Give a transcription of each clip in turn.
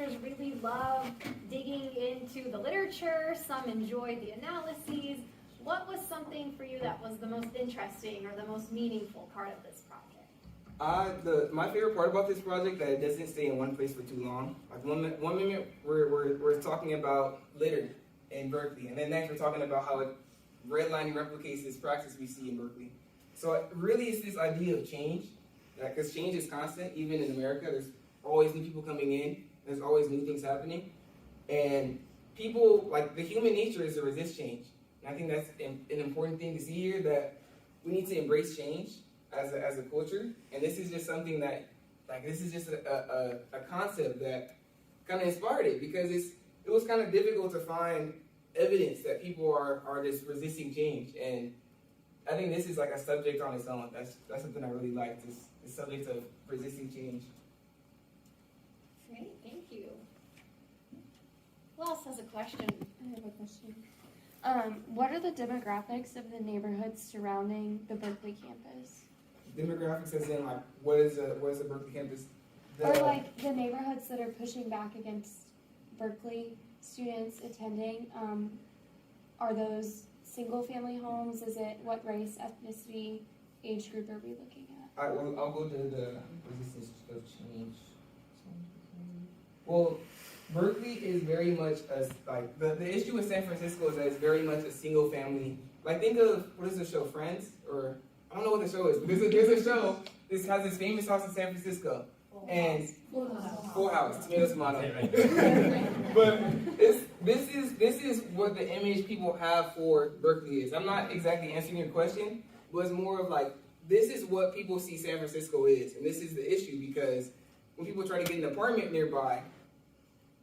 teachers really love digging into the literature, some enjoy the analyses. What was something for you that was the most interesting or the most meaningful part of this project? My favorite part about this project that it doesn't stay in one place for too long. Like one minute we're talking about litter in Berkeley, and then next we're talking about how redlining replicates this practice we see in Berkeley. So it really is this idea of change, because change is constant, even in America. There's always new people coming in. There's always new things happening, and people, like, the human nature is to resist change. And I think that's an important thing to see here, that we need to embrace change as a culture. And this is just something that, like, this is just a concept that kind of inspired it, because it was kind of difficult to find evidence that people are just resisting change. And I think this is like a subject on its own. That's something I really liked, this subject of resisting change. Great, thank you. Who else has a question? I have a question. What are the demographics of the neighborhoods surrounding the Berkeley campus? Demographics as in, like, what is the Berkeley campus? Or like the neighborhoods that are pushing back against Berkeley students attending, are those single family homes? Is it what race, ethnicity, age group are we looking at? All right, well, I'll go to the resistance of change. Well, Berkeley is very much like the issue with San Francisco is that it's very much a single family. Like, think of, what is the show, Friends? Or I don't know what the show is, but there's a show. This has this famous house in San Francisco, and Full House, tomato. But this is what the image people have for Berkeley is. I'm not exactly answering your question, but it's more of like, this is what people see San Francisco is, and this is the issue, because when people try to get an apartment nearby,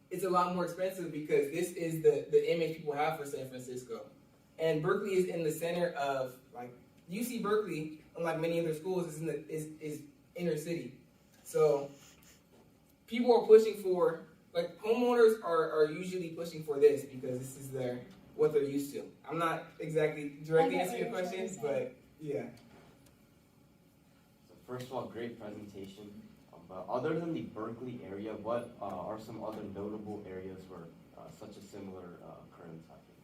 it's a lot more expensive, because this is the image people have for San Francisco. And Berkeley is in the center of, like, UC Berkeley, unlike many other schools, is inner city. So people are pushing for, like, homeowners are usually pushing for this, because this is what they're used to. I'm not exactly directly answering your questions, but yeah. So first of all, great presentation. But other than the Berkeley area, what are some other notable areas where such a similar occurrence happened?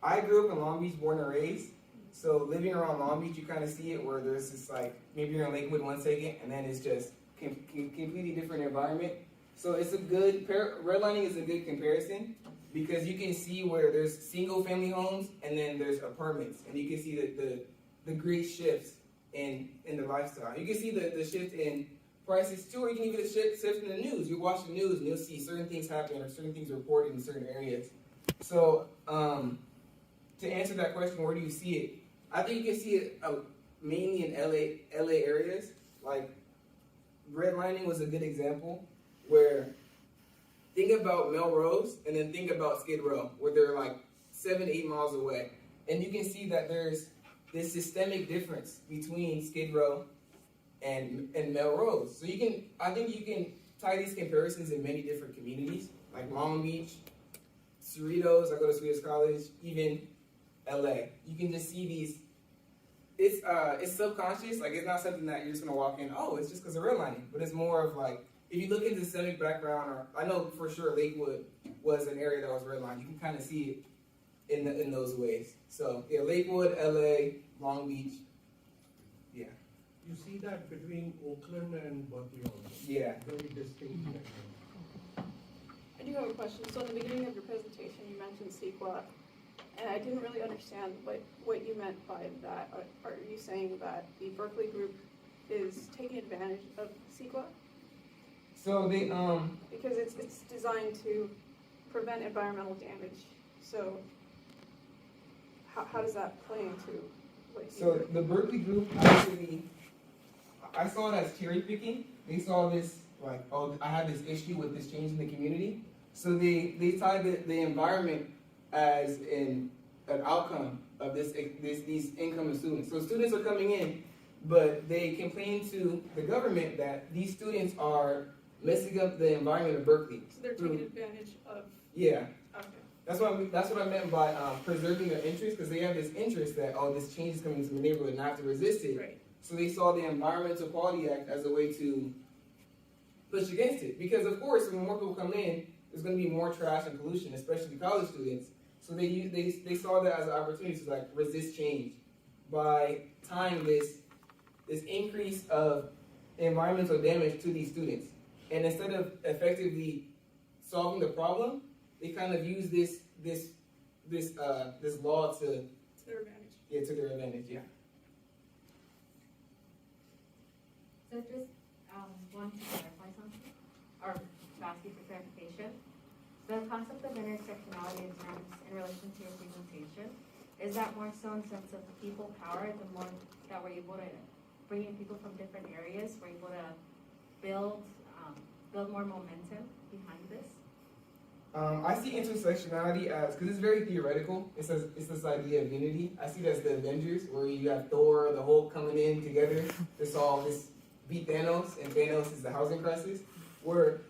I grew up in Long Beach, born and raised. So living around Long Beach, you kind of see it where there's this, like, maybe you're in Lakewood 1 second, and then it's just completely different environment. So it's a good, redlining is a good comparison, because you can see where there's single family homes and then there's apartments, and you can see the great shifts in the lifestyle. You can see the shift in prices too, or you can even shift in the news. You watch the news and you'll see certain things happen or certain things reported in certain areas. So to answer that question, where do you see it? I think you can see it mainly in LA areas. Like, redlining was a good example, where think about Melrose and then think about Skid Row, where they're like 7-8 miles away. And you can see that there's this systemic difference between Skid Row and Melrose. So I think you can tie these comparisons in many different communities, like Long Beach, Cerritos, I go to Cerritos College, even LA. You can just see these, it's subconscious, like, it's not something that you're just gonna walk in, oh, it's just because of redlining, but it's more of like, if you look into the systemic background, or I know for sure Lakewood was an area that was redlined, you can kind of see it in those ways. So yeah, Lakewood, LA, Long Beach, yeah. You see that between Oakland and Berkeley also. Yeah. Very distinct. I do have a question. So in the beginning of your presentation, you mentioned SCCUR, and I didn't really understand what you meant by that. Are you saying that the Berkeley group is taking advantage of SCCUR? So they Because it's designed to prevent environmental damage. So how does that play into what you So the Berkeley group actually, I saw it as cherry picking. They saw this, like, oh, I have this issue with this change in the community. So they tied the environment as an outcome of these incoming students. So students are coming in, but they complain to the government that these students are messing up the environment of Berkeley. So they're taking advantage of. Yeah. Okay. That's what I meant by preserving their interest, because they have this interest that, oh, this change is coming into the neighborhood and I have to resist it. Right. So they saw the Environmental Quality Act as a way to push against it. Because of course, when more people come in, there's going to be more trash and pollution, especially college students. So they saw that as an opportunity to like resist change by tying this increase of environmental damage to these students. And instead of effectively solving the problem, they kind of use this law to their advantage. Yeah, to their advantage. Yeah. So just want to clarify something, or to ask you for clarification. The concept of intersectionality in relation to your presentation, is that more so in sense of people power, the more that we're able to bring in people from different areas, we're able to build more momentum behind this? I see intersectionality as, because it's very theoretical, it's this idea of unity. I see it as the Avengers, where you have Thor, the Hulk coming in together to solve this, beat Thanos, and Thanos is the housing crisis. Where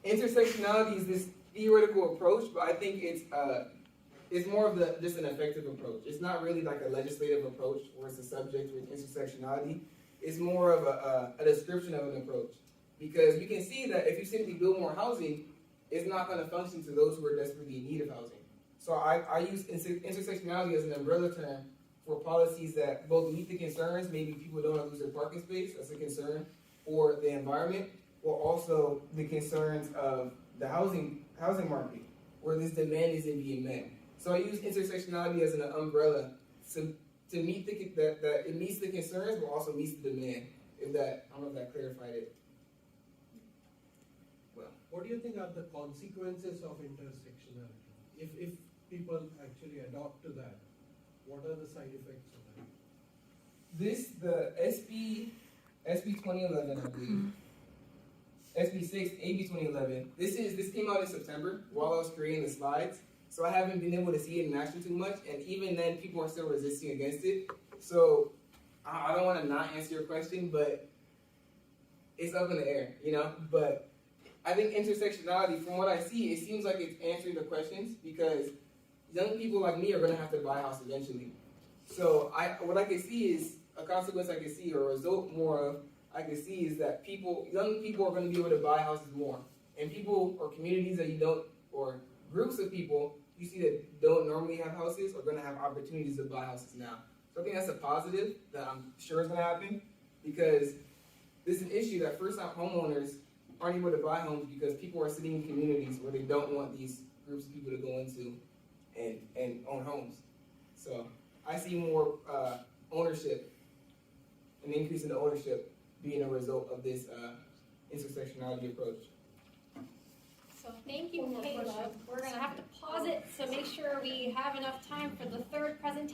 intersectionality is this theoretical approach, but I think it's more of just an effective approach. It's not really like a legislative approach where it's a subject with intersectionality. It's more of a description of an approach. Because we can see that if you simply build more housing, it's not going to function to those who are desperately in need of housing. So I use intersectionality as an umbrella term for policies that both meet the concerns, maybe people don't want to lose their parking space, that's a concern, or the environment, or also the concerns of the housing market, where this demand isn't being met. So I use intersectionality as an umbrella to meet that it meets the concerns, but also meets the demand. I don't know if that clarified it. What do you think are the consequences of intersectionality? If people actually adopt to that, what are the side effects of that? The SB 2011, I believe. SB 6, AB 2011. This came out in September while I was creating the slides. So I haven't been able to see it in action too much, and even then people are still resisting against it. So I don't want to not answer your question, but it's up in the air, But I think intersectionality, from what I see, it seems like it's answering the questions because young people like me are going to have to buy a house eventually. So what I can see is a consequence I can see, or a result more of I can see is that young people are going to be able to buy houses more. And people or communities that you don't, or groups of people you see that don't normally have houses are going to have opportunities to buy houses now. So I think that's a positive that I'm sure is going to happen because this is an issue that first-time homeowners aren't able to buy homes because people are sitting in communities where they don't want these groups of people to go into and own homes. So I see more ownership, an increase in the ownership being a result of this intersectionality approach. So thank you, One more Caleb. question. We're going to have to pause it to make sure we have enough time for the third presentation.